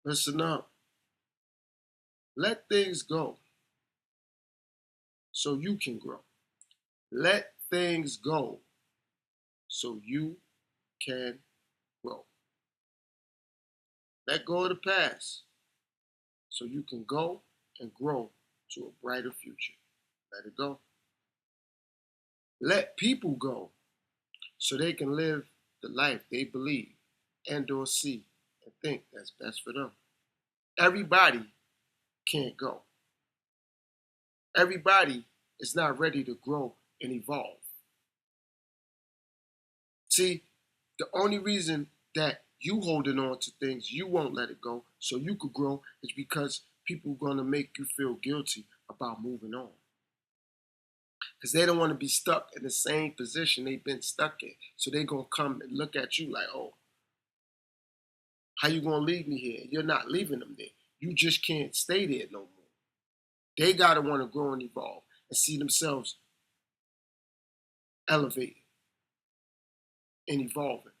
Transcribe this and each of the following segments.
Listen up. Let things go so you can grow. Let things go so you can grow. Let go of the past so you can go and grow to a brighter future. Let it go. Let people go so they can live the life they believe and or see and think that's best for them. Everybody can't go. Everybody is not ready to grow and evolve. See, the only reason that you holding on to things, you won't let it go so you could grow, is because people are going to make you feel guilty about moving on. Because they don't want to be stuck in the same position they've been stuck in. So they're going to come and look at you like, oh, how you going to leave me here? You're not leaving them there. You just can't stay there no more. They got to want to grow and evolve and see themselves elevating and evolving.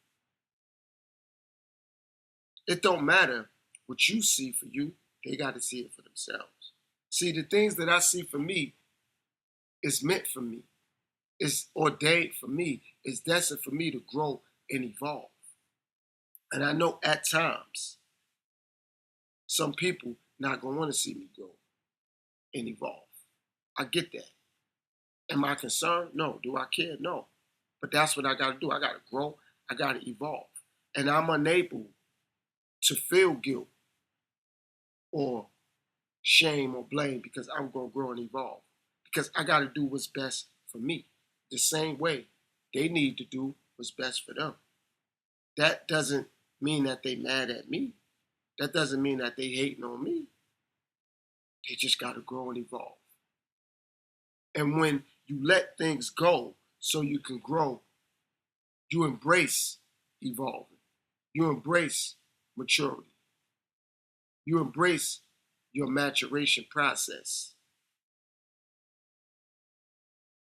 It don't matter what you see for you. They got to see it for themselves. See, the things that I see for me is meant for me. It's ordained for me. It's destined for me to grow and evolve. And I know at times, some people not going to want to see me grow and evolve. I get that. Am I concerned? No. Do I care? No. But that's what I got to do. I got to grow. I got to evolve. And I'm unable to feel guilt or shame or blame because I'm going to grow and evolve. Because I got to do what's best for me. The same way they need to do what's best for them. That doesn't mean that they mad at me. That doesn't mean that they hating on me. They just got to grow and evolve. And when you let things go so you can grow, you embrace evolving. You embrace maturity. You embrace your maturation process.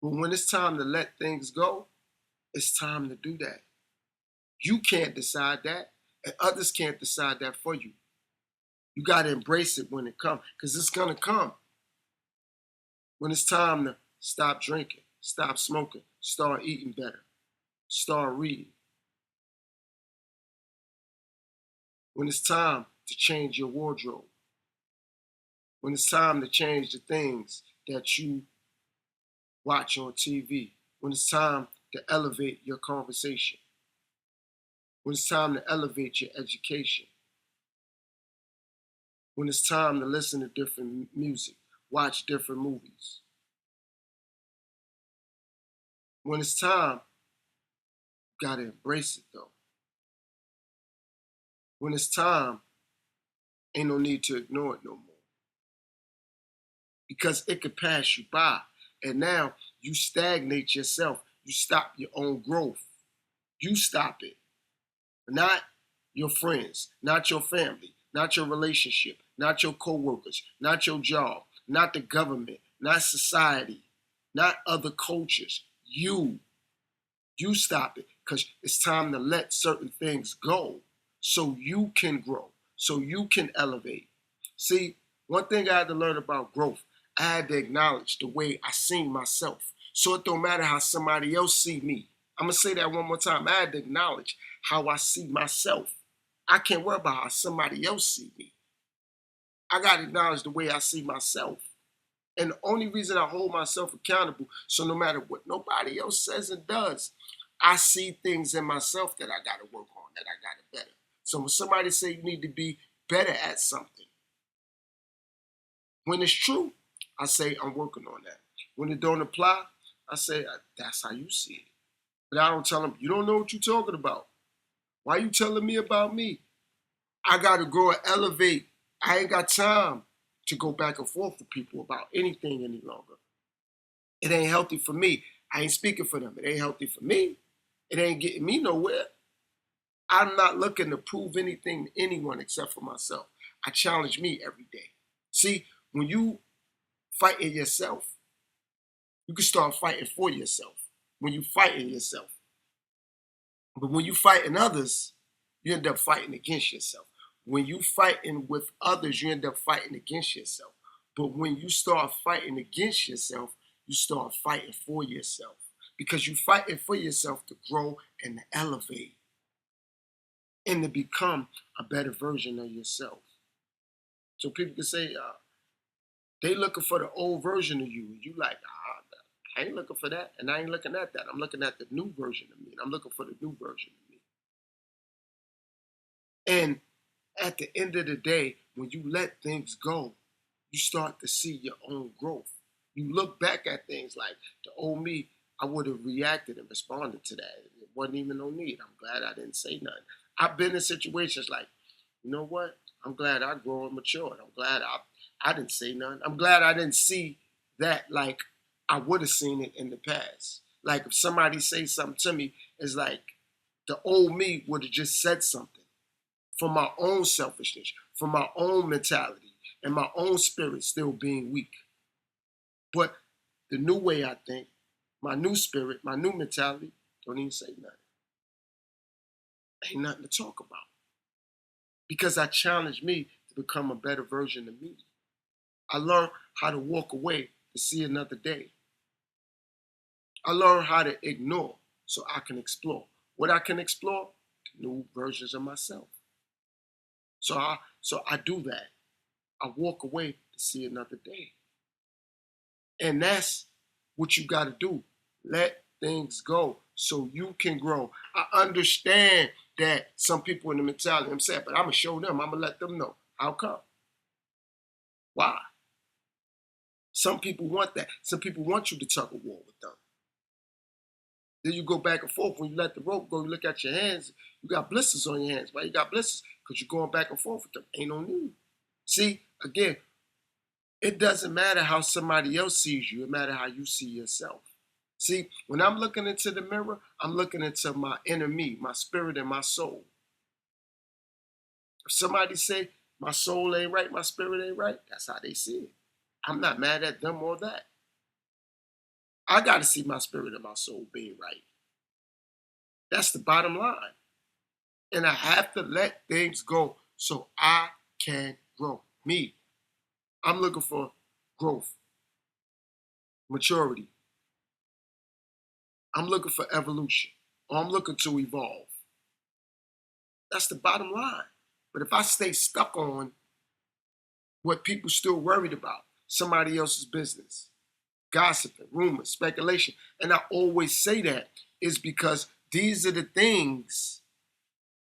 But when it's time to let things go, it's time to do that. You can't decide that, and others can't decide that for you. You got to embrace it when it comes, because it's going to come. When it's time to stop drinking, stop smoking, start eating better, start reading. When it's time to change your wardrobe. When it's time to change the things that you watch on TV. When it's time to elevate your conversation. When it's time to elevate your education. When it's time to listen to different music, watch different movies. When it's time, you gotta embrace it though. When it's time, ain't no need to ignore it no more. Because it could pass you by. And now you stagnate yourself. You stop your own growth. You stop it. Not your friends, not your family, not your relationship, not your coworkers, not your job, not the government, not society, not other cultures. You stop it, because it's time to let certain things go so you can grow, so you can elevate. See, one thing I had to learn about growth, I had to acknowledge the way I seen myself. So it don't matter how somebody else see me. I'm going to say that one more time. I had to acknowledge how I see myself. I can't worry about how somebody else see me. I got to acknowledge the way I see myself. And the only reason I hold myself accountable, so no matter what nobody else says and does, I see things in myself that I got to work on, that I got to better. So when somebody say you need to be better at something, when it's true, I say I'm working on that. When it don't apply, I say that's how you see it. But I don't tell them, you don't know what you're talking about. Why are you telling me about me? I got to grow and elevate. I ain't got time to go back and forth with people about anything any longer. It ain't healthy for me. I ain't speaking for them. It ain't healthy for me. It ain't getting me nowhere. I'm not looking to prove anything to anyone except for myself. I challenge me every day. See, when you fight in yourself, you can start fighting for yourself. When you fight in yourself. But when you fight in others, you end up fighting against yourself. when you fighting with others, you end up fighting against yourself. But when you start fighting against yourself, you start fighting for yourself. Because you fighting for yourself to grow and to elevate and to become a better version of yourself. So people can say, they looking for the old version of you. And you like, I ain't looking for that. And I ain't looking at that. I'm looking at the new version of me. And I'm looking for the new version of me. And at the end of the day, when you let things go, you start to see your own growth. You look back at things like the old me, I would have reacted and responded to that. It wasn't even no need. I'm glad I didn't say nothing. I've been in situations like, you know what? I'm glad I grew and matured. I'm glad I didn't say nothing. I'm glad I didn't see that like I would have seen it in the past. Like if somebody say something to me, it's like the old me would have just said something for my own selfishness, for my own mentality, and my own spirit still being weak. But the new way I think, my new spirit, my new mentality, don't even say nothing. Ain't nothing to talk about. Because I challenged me to become a better version of me. I learned how to walk away to see another day. I learned how to ignore so I can explore. What I can explore? New versions of myself. So I do that. I walk away to see another day. And that's what you got to do. Let things go so you can grow. I understand that some people in the mentality, I'm saying, but I'm going to show them. I'm going to let them know. How come? Why? Some people want that. Some people want you to tug a war with them. Then you go back and forth. When you let the rope go, you look at your hands. You got blisters on your hands. Why you got blisters? Because you're going back and forth with them. Ain't no need. See, again, it doesn't matter how somebody else sees you. It matters how you see yourself. See, when I'm looking into the mirror, I'm looking into my inner me, my spirit and my soul. If somebody say my soul ain't right, my spirit ain't right, that's how they see it. I'm not mad at them or that. I got to see my spirit and my soul being right. That's the bottom line. And I have to let things go so I can grow. Me, I'm looking for growth, maturity. I'm looking for evolution. Or I'm looking to evolve. That's the bottom line. But if I stay stuck on what people still worried about, somebody else's business, gossiping, rumors, speculation, and I always say that is because these are the things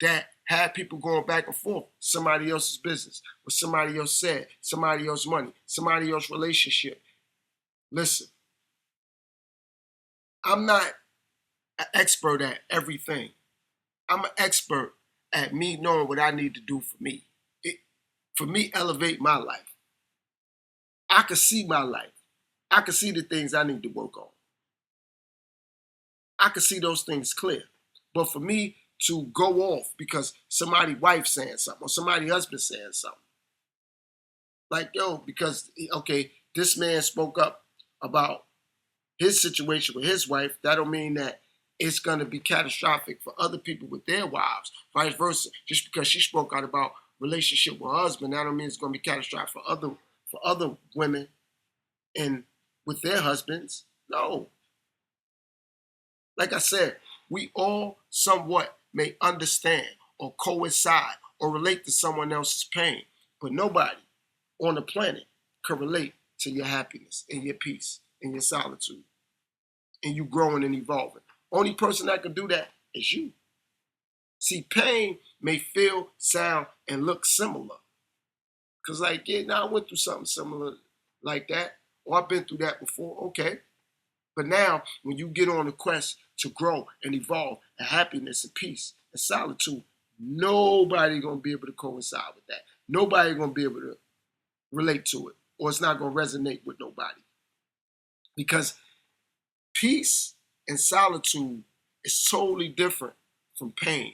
that have people going back and forth. Somebody else's business, what somebody else said, somebody else's money, somebody else's relationship. Listen, I'm not an expert at everything. I'm an expert at me knowing what I need to do for me. For me, elevate my life. I can see my life. I can see the things I need to work on. I can see those things clear. But for me to go off because somebody wife saying something or somebody husband saying something, like, yo, because, okay, this man spoke up about his situation with his wife, that don't mean that it's going to be catastrophic for other people with their wives. Vice versa. Just because she spoke out about relationship with her husband, that don't mean it's going to be catastrophic for other women and with their husbands. No. Like I said, we all somewhat may understand or coincide or relate to someone else's pain, but nobody on the planet can relate to your happiness and your peace and your solitude and you growing and evolving. Only person that can do that is you. See, pain may feel, sound, and look similar. Because like, yeah, now I went through something similar like that, or I've been through that before, okay. But now, when you get on a quest to grow and evolve and happiness and peace and solitude, nobody gonna be able to coincide with that. Nobody gonna be able to relate to it, or it's not gonna resonate with nobody. Because peace and solitude is totally different from pain.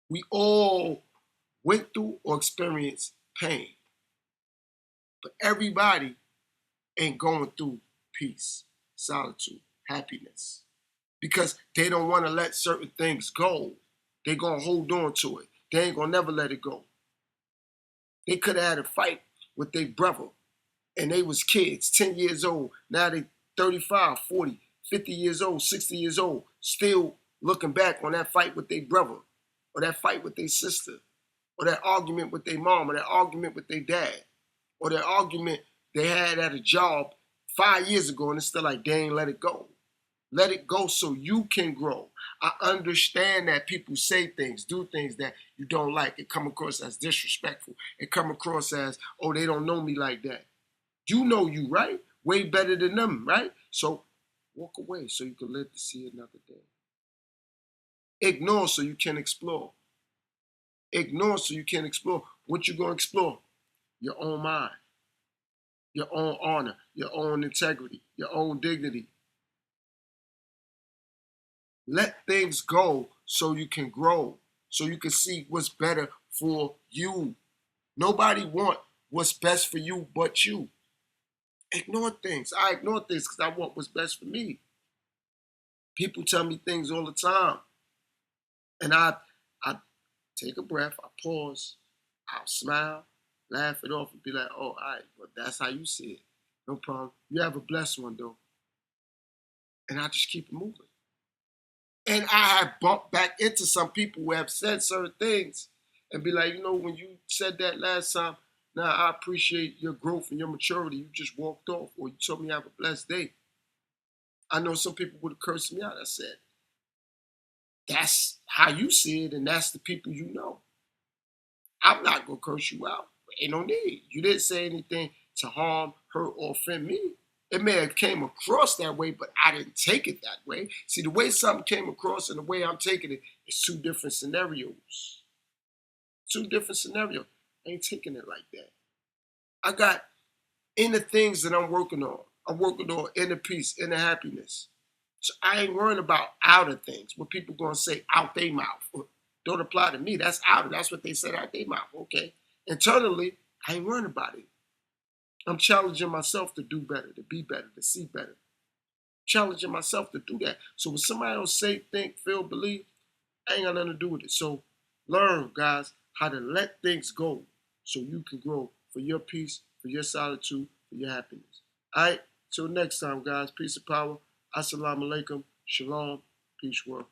We all went through or experienced pain, but everybody ain't going through peace, solitude, happiness, because they don't want to let certain things go. They're going to hold on to it. They ain't gonna never let it go. They could have had a fight with their brother, and they was kids, 10 years old. Now they 35, 40, 50 years old, 60 years old, still looking back on that fight with their brother, or that fight with their sister, or that argument with their mom, or that argument with their dad, or that argument they had at a job 5 years ago, and it's still like, they ain't let it go. Let it go so you can grow. I understand that people say things, do things that you don't like. It come across as disrespectful. It come across as, oh, they don't know me like that. You know you, right? Way better than them, right? So walk away so you can live to see another day. Ignore so you can explore. Ignore so you can explore. What you gonna explore? Your own mind, your own honor, your own integrity, your own dignity. Let things go so you can grow, so you can see what's better for you. Nobody want what's best for you but you. Ignore things. I ignore things because I want what's best for me. People tell me things all the time. And I take a breath, I pause, I'll smile, laugh it off, and be like, oh, all right, well, that's how you see it. No problem. You have a blessed one, though. And I just keep it moving. And I have bumped back into some people who have said certain things and be like, you know, when you said that last time, now I appreciate your growth and your maturity. You just walked off, or you told me have a blessed day. I know some people would have cursed me out. I said, that's how you see it, and that's the people you know. I'm not going to curse you out. Ain't no need. You didn't say anything to harm, hurt, or offend me. It may have came across that way, but I didn't take it that way. See, the way something came across and the way I'm taking it is two different scenarios. Two different scenarios. I ain't taking it like that. I got inner things that I'm working on. I'm working on inner peace, inner happiness. So I ain't worrying about outer things, what people gonna say out their mouth. Don't apply to me. That's outer. That's what they said out their mouth. Okay. Internally, I ain't worrying about it. I'm challenging myself to do better, to be better, to see better. Challenging myself to do that. So when somebody else say, think, feel, believe, I ain't got nothing to do with it. So learn, guys, how to let things go so you can grow for your peace, for your solitude, for your happiness. All right. Till next time, guys. Peace and power. Assalamu alaikum. Shalom. Peace, world.